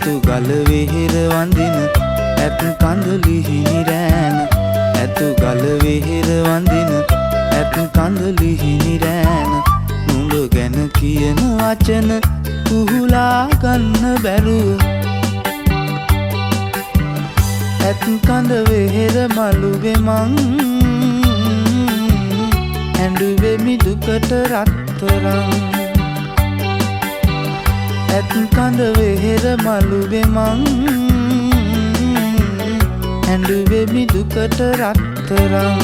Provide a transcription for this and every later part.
ඇතු ගල වෙහෙර වඳින ඇත් කඳුලි හිමිරෑන ඇතු ගල වෙහෙර වඳින ඇත් කඳුලි හිමිරෑන නුඹ ගැන කියන වචන කුහුලා ගන්න බැරුව ඇත් කඳ වෙහෙර මළුවේ මං ඇඬුවෙමි දුකට රත්තරන් ඇත් කඳ වෙහෙර මළුවේ මං ඇඬුවෙමි දුකට රත්තරන්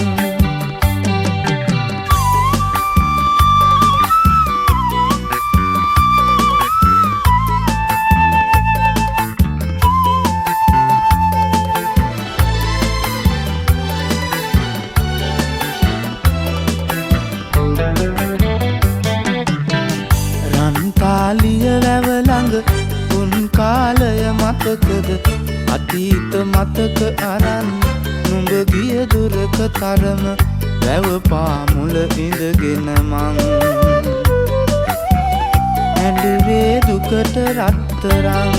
රන්තාලිය වැව ළඟ උන් කාලය මතකද අතීත මතක අරන් නුඹ ගිය දුරක තරම වැව පාමුල ඉඳගෙන මං ඇඬුවේ දුකට රත්තරන්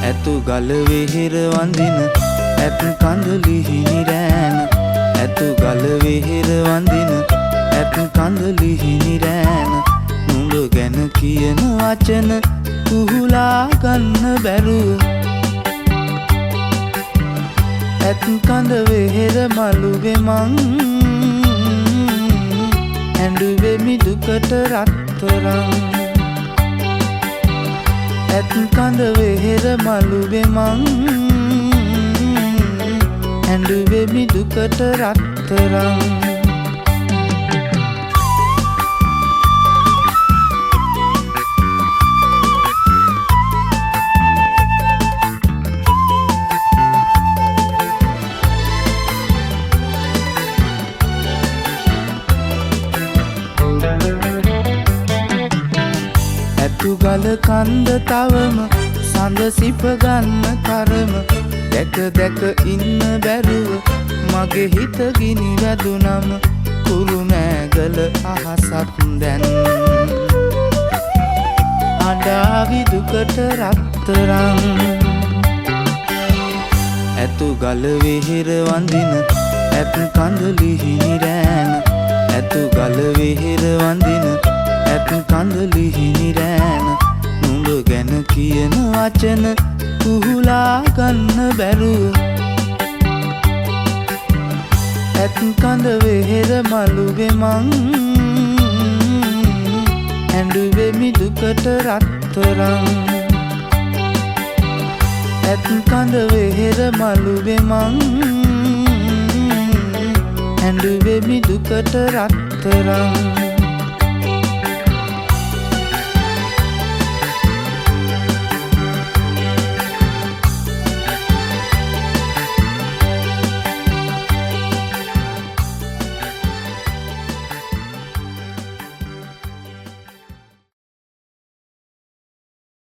ඇතු ගල වෙහෙර වඳින ඇත් කඳුලි හිමිරෑන ඇතු ගල වෙහෙර වඳින ඇත් කඳුලි හිමිරෑන නුඹ ගැන කියන වචන කුහුලා ගන්න බැරුව ඇත් කඳ වෙහෙර මළුවේ මං ඇඬුවෙමි දුකට රත්තරන් ඇත් කඳ වෙහෙර මළුවේ මං ඇඬුවෙමි දුකට රත්තරන් ඇතු ගල කන්ද තවම සඳ සිප ගන්න තරම දැක දැක ඉන්න බැරුව මගේ හිත ගිනි වැදුනම කුරුණෑගල අහසක් දැන් අඬාවි දුකට රත්තරන් ඇතු ගල වෙහෙර වඳින ඇත් කඳුලි හිමිරෑන ඇතු ගල වෙහෙර වඳින ඇත් කඳුලි හිමිරෑන නුඹ ගැන කියන වචන කුහුලා ගන්න බැරුව ඇත් කඳ වෙහෙර මළුවේ මං ඇඬුවෙමි දුකට රත්තරන් ඇත් කඳ වෙහෙර මළුවේ මං ඇඬුවෙමි දුකට රත්තරන්